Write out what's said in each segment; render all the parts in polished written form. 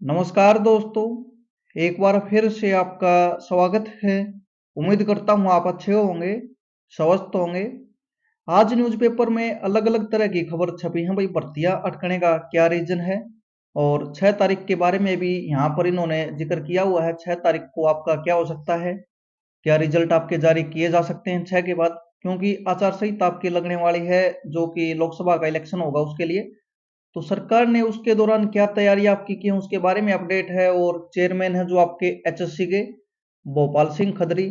नमस्कार दोस्तों, एक बार फिर से आपका स्वागत है। उम्मीद करता हूँ आप अच्छे होंगे, स्वस्थ होंगे। आज न्यूज़पेपर में अलग-अलग तरह की खबर छपी हैं भाई, भर्तियां अटकने का क्या रीजन है। और 6 तारीख के बारे में भी यहाँ पर इन्होंने जिक्र किया हुआ है। 6 तारीख को आपका क्या हो सकता है, क्या रिजल्ट आपके जारी किए जा सकते हैं 6 के बाद, क्योंकि आचार संहिता आपकी लगने वाली है जो कि लोकसभा का इलेक्शन होगा उसके लिए। तो सरकार ने उसके दौरान क्या तैयारी आपकी की है उसके बारे में अपडेट है। और चेयरमैन है जो आपके एचएससी के, भोपाल सिंह खदरी,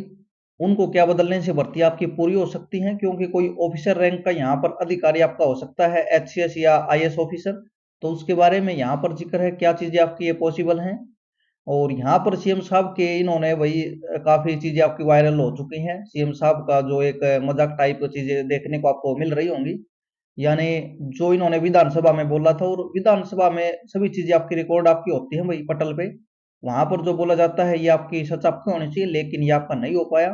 उनको क्या बदलने से भर्ती आपकी पूरी हो सकती है, क्योंकि कोई ऑफिसर रैंक का यहाँ पर अधिकारी आपका हो सकता है, एचसीएस या आईएएस ऑफिसर। तो उसके बारे में यहाँ पर जिक्र है, क्या चीजें आपकी ये पॉसिबल हैं। और यहाँ पर सीएम साहब के इन्होंने वही काफी चीजें आपकी वायरल हो चुकी हैं। सीएम साहब का जो एक मजाक टाइप चीजें देखने को आपको मिल रही होंगी, यानी जो इन्होंने विधानसभा में बोला था। और विधानसभा में सभी चीजें आपकी रिकॉर्ड आपकी होती है वही पटल पे, वहां पर जो बोला जाता है ये आपकी सच आपकी होनी चाहिए, लेकिन ये आपका नहीं हो पाया।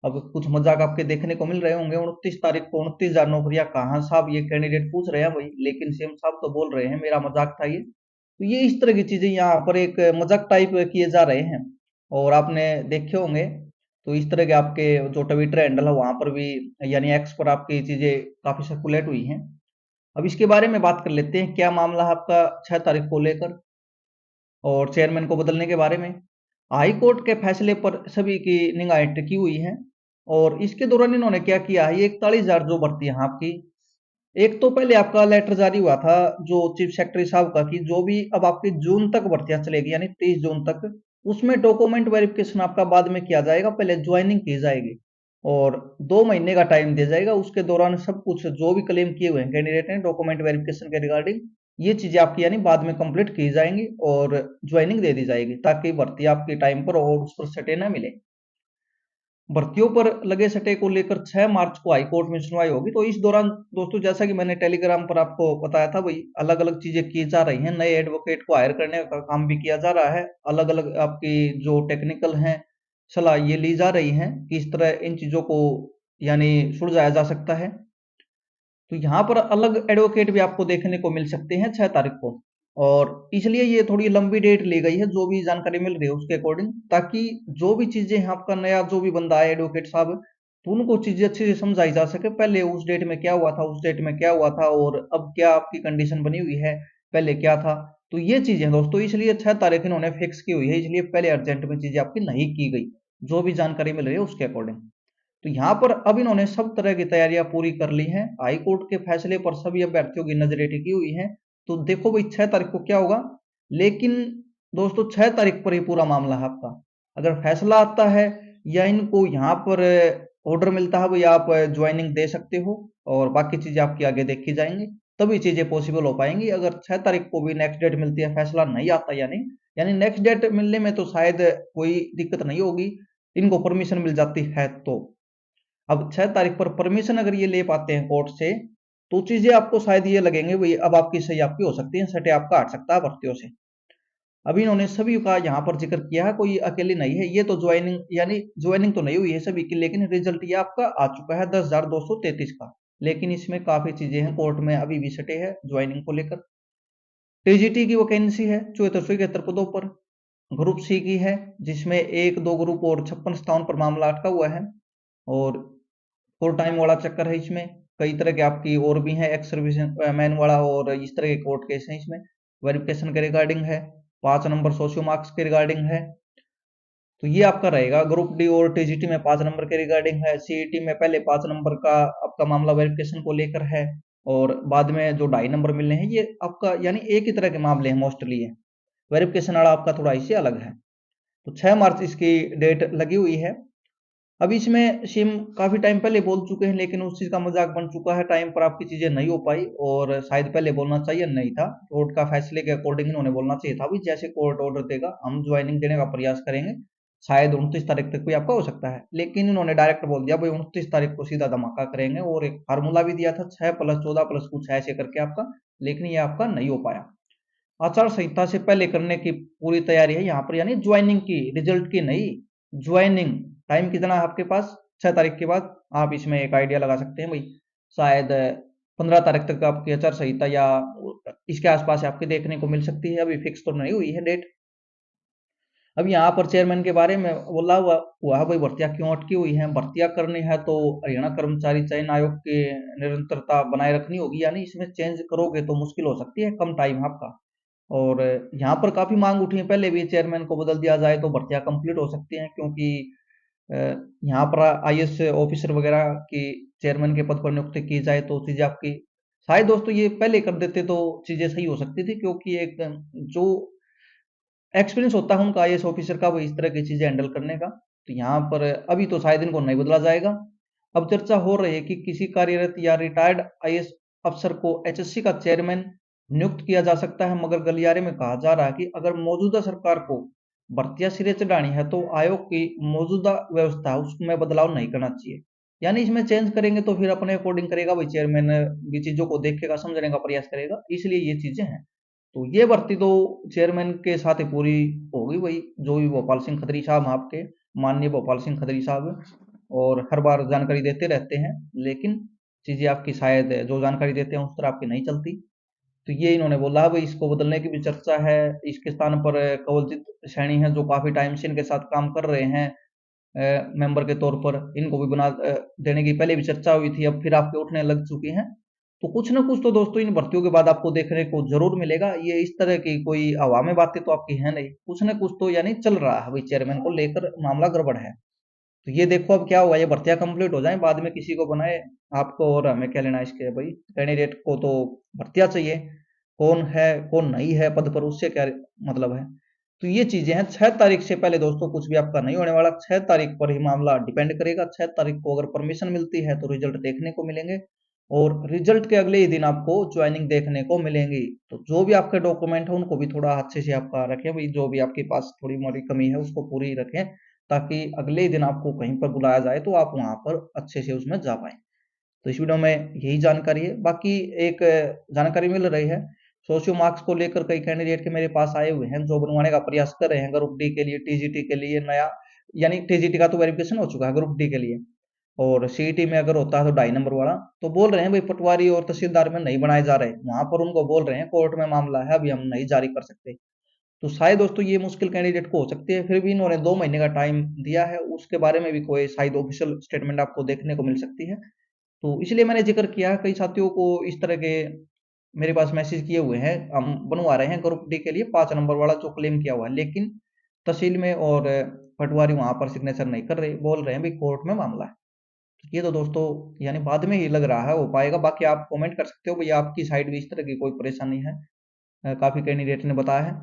अब कुछ मजाक आपके देखने को मिल रहे होंगे। 29 तारीख को 29,000 नौकरियां कहाँ साहब, ये कैंडिडेट पूछ रहे हैं वही, लेकिन सीएम साहब तो बोल रहे हैं मेरा मजाक था ये। तो ये इस तरह की चीजें यहाँ पर एक मजाक टाइप किए जा रहे हैं। और आपने देखे होंगे, तो इस तरह के आपके जो ट्विटर हैंडल है वहां पर भी, यानी एक्स पर आपकी चीजें काफी सर्कुलेट हुई हैं। अब इसके बारे में बात कर लेते हैं, क्या मामला है आपका 6 तारीख को लेकर और चेयरमैन को बदलने के बारे में। हाई कोर्ट के फैसले पर सभी की निगाहें टिकी हुई हैं। और इसके दौरान इन्होंने क्या किया है, ये 41,000 जो भर्ती है आपकी, एक तो पहले आपका लेटर जारी हुआ था जो चीफ सेक्रेटरी साहब का, कि जो भी अब आपकी जून तक भर्तियां चलेगी यानी 23 जून तक, उसमें डॉक्यूमेंट वेरिफिकेशन आपका बाद में किया जाएगा, पहले ज्वाइनिंग की जाएगी। और 2 महीने का टाइम दिया जाएगा, उसके दौरान सब कुछ जो भी क्लेम किए हुए हैं कैंडिडेट ने डॉक्यूमेंट वेरिफिकेशन के रिगार्डिंग, ये चीजें आपकी यानी बाद में कंप्लीट की जाएंगी और ज्वाइनिंग दे दी जाएगी, ताकि भर्ती आपकी टाइम पर और उस पर सटे ना मिले। भर्तियों पर लगे सटे को लेकर 6 मार्च को हाई कोर्ट में सुनवाई होगी। तो इस दौरान दोस्तों, जैसा कि मैंने टेलीग्राम पर आपको बताया था भाई, अलग अलग चीजें की जा रही हैं। नए एडवोकेट को हायर करने का काम भी किया जा रहा है। अलग अलग आपकी जो टेक्निकल हैं सलाह ये ली जा रही है कि इस तरह इन चीजों को यानी सुलझाया जा सकता है। तो यहाँ पर अलग एडवोकेट भी आपको देखने को मिल सकते हैं 6 तारीख को। और इसलिए ये थोड़ी लंबी डेट ली गई है, जो भी जानकारी मिल रही है उसके अकॉर्डिंग, ताकि जो भी चीजें हैं आपका नया जो भी बंदा है एडवोकेट साहब, तो उनको चीजें अच्छे से समझाई जा सके। पहले उस डेट में क्या हुआ था, उस डेट में क्या हुआ था, और अब क्या आपकी कंडीशन बनी हुई है, पहले क्या था। तो ये चीजें दोस्तों इसलिए 6 तारीख इन्होंने फिक्स की हुई है, इसलिए पहले अर्जेंट में चीजें आपकी नहीं की गई, जो भी जानकारी मिल रही है उसके अकॉर्डिंग। तो यहाँ पर अब इन्होंने सब तरह की तैयारियां पूरी कर ली हैं। हाई कोर्ट के फैसले पर सभी अभ्यर्थियों की नजरें टिकी हुई हैं। तो देखो भाई 6 तारीख को क्या होगा। लेकिन दोस्तों 6 तारीख पर ही पूरा मामला है आपका। अगर फैसला आता है या इनको यहाँ पर ऑर्डर मिलता है भाई आप ज्वाइनिंग दे सकते हो, और बाकी चीजें आपकी आगे देखी जाएंगी, तभी चीजें पॉसिबल हो पाएंगी। अगर 6 तारीख को भी नेक्स्ट डेट मिलती है, फैसला नहीं आता यानी यानी नेक्स्ट डेट मिलने में तो शायद कोई दिक्कत नहीं होगी, इनको परमिशन मिल जाती है। तो अब 6 तारीख पर परमिशन अगर ये ले पाते हैं कोर्ट से, तो चीजें आपको शायद ये लगेंगे भाई अब आपकी सही आपकी हो सकती है, सटे आपका हट सकता है भर्तियों से। अभी इन्होंने सभी का यहाँ पर जिक्र किया है, कोई अकेली नहीं है। ये तो ज्वाइनिंग यानी ज्वाइनिंग तो नहीं हुई है सभी की, लेकिन रिजल्ट ये आपका आ चुका है 10,233 का। लेकिन इसमें काफी चीजें हैं कोर्ट में अभी भी सटे हैं ज्वाइनिंग को लेकर। टीजीटी की वैकेंसी है 7471 पदों पर। ग्रुप सी की है, जिसमें एक दो ग्रुप और 56 स्थान पर मामला अटका हुआ है। और फुल टाइम वाला चक्कर है इसमें। कई तरह के आपकी और भी हैं, एक्स सर्विस मैन वाला और इस तरह के कोर्ट केस हैं इसमें। वेरिफिकेशन के रिगार्डिंग है, 5 नंबर सोशियो मार्क्स के रिगार्डिंग है। तो ये आपका रहेगा। ग्रुप डी और टीजीटी में 5 नंबर के रिगार्डिंग है। सीईटी में पहले 5 नंबर का आपका मामला वेरिफिकेशन को लेकर है, और बाद में जो 2.5 नंबर मिलने हैं ये आपका यानी एक ही तरह के मामले हैं मोस्टली है। वेरिफिकेशन वाला आपका थोड़ा इससे अलग है। तो 6 मार्च इसकी डेट लगी हुई है। अब इसमें सिम काफी टाइम पहले बोल चुके हैं, लेकिन उस चीज का मजाक बन चुका है, टाइम पर आपकी चीजें नहीं हो पाई, और शायद पहले बोलना चाहिए नहीं था। कोर्ट का फैसले के अकॉर्डिंग इन्होंने बोलना चाहिए था भी, जैसे कोर्ट ऑर्डर देगा हम ज्वाइनिंग देने का प्रयास करेंगे, शायद 29 तारीख तक भी आपका हो सकता है। लेकिन इन्होंने डायरेक्ट बोल दिया भाई 29 तारीख को सीधा धमाका करेंगे, और एक फार्मूला भी दिया था 6+14+ कुछ ऐसे करके आपका, लेकिन ये आपका नहीं हो पाया। आचार संहिता से पहले करने की पूरी तैयारी है यहाँ पर, यानी ज्वाइनिंग की, रिजल्ट की नहीं, ज्वाइनिंग। टाइम कितना है आपके पास 6 तारीख के बाद, आप इसमें एक आइडिया लगा सकते हैं भाई, शायद 15 तारीख तक आपकी आचार संहिता या इसके आसपास आपके देखने को मिल सकती है। अभी फिक्स तो नहीं हुई है डेट। अब यहाँ पर चेयरमैन के बारे में बोला हुआ है भाई, भर्तियां क्यों अटकी हुई हैं। भर्तियां करनी है तो हरियाणा कर्मचारी चयन आयोग की निरंतरता बनाए रखनी होगी, यानी इसमें चेंज करोगे तो मुश्किल हो सकती है, कम टाइम आपका। और यहाँ पर काफी मांग उठी है, पहले भी चेयरमैन को बदल दिया जाए तो भर्तियां कंप्लीट हो सकती हैं, क्योंकि अ, यहाँ पर आईएएस ऑफिसर वगैरह की चेयरमैन के पद पर नियुक्ति की जाए तो चीजें आपकी शायद दोस्तों ये पहले कर देते तो चीजें सही हो सकती थी, क्योंकि एक जो एक्सपीरियंस होता है उनका आईएएस ऑफिसर का वो इस तरह की चीजें हैंडल करने का। तो यहाँ पर अभी तो शायद इनको नहीं बदला जाएगा। अब चर्चा हो रही है कि किसी कार्यरत या रिटायर्ड आईएएस अफसर को एचएससी का चेयरमैन नियुक्त किया जा सकता है, मगर गलियारे में कहा जा रहा है कि अगर मौजूदा सरकार को भर्तियां सिरे चढ़ानी है तो आयोग की मौजूदा व्यवस्था है उसमें बदलाव नहीं करना चाहिए। यानी इसमें चेंज करेंगे तो फिर अपने अकॉर्डिंग करेगा भाई, चेयरमैन भी चीजों को देखेगा, समझने का प्रयास करेगा, इसलिए ये चीजें हैं। तो ये भर्ती तो चेयरमैन के साथ ही पूरी होगी भाई, जो भी भोपाल सिंह खत्री साहब हैं आपके, माननीय भोपाल सिंह खत्री साहब, और हर बार जानकारी देते रहते हैं, लेकिन चीजें आपकी शायद जो जानकारी देते हैं उस तरह आपकी नहीं चलती। तो ये इन्होंने बोला भाई, इसको बदलने की भी चर्चा है। इसके स्थान पर कंवलजीत सैनी है जो काफी टाइम से इनके साथ काम कर रहे हैं मेंबर के तौर पर, इनको भी बना देने की पहले भी चर्चा हुई थी, अब फिर आपके उठने लग चुकी हैं। तो कुछ ना कुछ तो दोस्तों इन भर्तियों के बाद आपको देखने को जरूर मिलेगा। ये इस तरह की कोई हवा में बातें तो आपकी है नहीं, कुछ ना कुछ तो यानी चल रहा है भाई, चेयरमैन को लेकर मामला गड़बड़ है। तो ये देखो अब क्या हुआ, ये भर्तियां कंप्लीट हो जाए, बाद में किसी को बनाए, आपको और हमें क्या लेना इसके भाई। कैंडिडेट को तो भर्तियां चाहिए, कौन है कौन नहीं है पद पर उससे क्या मतलब है। तो ये चीजें हैं। 6 तारीख से पहले दोस्तों कुछ भी आपका नहीं होने वाला। 6 तारीख पर ही मामला डिपेंड करेगा। 6 तारीख को अगर परमिशन मिलती है तो रिजल्ट देखने को मिलेंगे, और रिजल्ट के अगले ही दिन आपको ज्वाइनिंग देखने को मिलेंगी। तो जो भी आपके डॉक्यूमेंट है उनको भी थोड़ा अच्छे से आपका रखें भाई, जो भी आपके पास थोड़ी मोड़ी कमी है उसको पूरी रखें, ताकि अगले ही दिन आपको कहीं पर बुलाया जाए तो आप वहां पर अच्छे से उसमें जा पाए। तो इस वीडियो में यही जानकारी है। बाकी एक जानकारी मिल रही है, सोशियो मार्क्स को लेकर कई कैंडिडेट के मेरे पास आए हुए हैं जो बनवाने का प्रयास कर रहे हैं ग्रुप डी के लिए, टीजीटी के लिए नया, यानी टीजीटी का तो वेरिफिकेशन हो चुका है, ग्रुप डी के लिए। और सीईटी में अगर होता है तो 2.5 नंबर वाला, तो बोल रहे हैं भाई पटवारी और तहसीलदार में नहीं बनाए जा रहे, वहां पर उनको बोल रहे हैं कोर्ट में मामला है, अभी हम नहीं जारी कर सकते। तो शायद दोस्तों ये मुश्किल कैंडिडेट को हो सकती है, फिर भी इन्होंने 2 महीने का टाइम दिया है, उसके बारे में भी कोई शायद ऑफिशियल स्टेटमेंट आपको देखने को मिल सकती है। तो इसलिए मैंने जिक्र किया, कई साथियों को इस तरह के मेरे पास मैसेज किए हुए हैं, हम बनवा रहे हैं ग्रुप डी के लिए 5 नंबर वाला जो क्लेम किया हुआ है, लेकिन तहसील में और पटवारी वहां पर सिग्नेचर नहीं कर रहे, बोल रहे हैं भाई कोर्ट में मामला है। तो ये तो दोस्तों यानी बाद में ही लग रहा है हो पाएगा। बाकी आप कमेंट कर सकते हो भैया, आपकी साइड भी इस तरह की कोई परेशानी है। काफी कैंडिडेट ने बताया है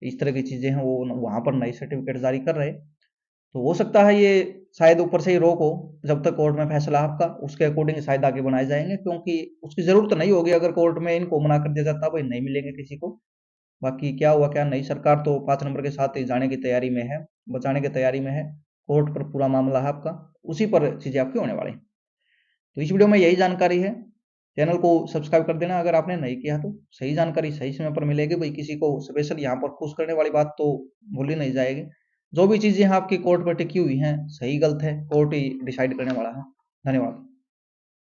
इस तरह की चीजें हैं, वो वहां पर नई सर्टिफिकेट जारी कर रहे। तो हो सकता है ये शायद ऊपर से ही रोक हो, जब तक कोर्ट में फैसला आपका उसके अकॉर्डिंग शायद आगे बनाए जाएंगे, क्योंकि उसकी जरूरत नहीं होगी अगर कोर्ट में इनको मना कर दिया जाता, भाई नहीं मिलेंगे किसी को। बाकी क्या हुआ क्या नहीं, सरकार तो 5 नंबर के साथ ही जाने की तैयारी में है, बचाने की तैयारी में है। कोर्ट पर पूरा मामला है आपका, उसी पर चीजें आपकी होने वाली। तो इस वीडियो में यही जानकारी है। चैनल को सब्सक्राइब कर देना अगर आपने नहीं किया तो, सही जानकारी सही समय पर मिलेगी भाई, किसी को स्पेशल यहाँ पर खुश करने वाली बात तो भूली नहीं जाएगी। जो भी चीजें आपकी कोर्ट पर टिकी हुई हैं, सही गलत है कोर्ट ही डिसाइड करने वाला है। धन्यवाद।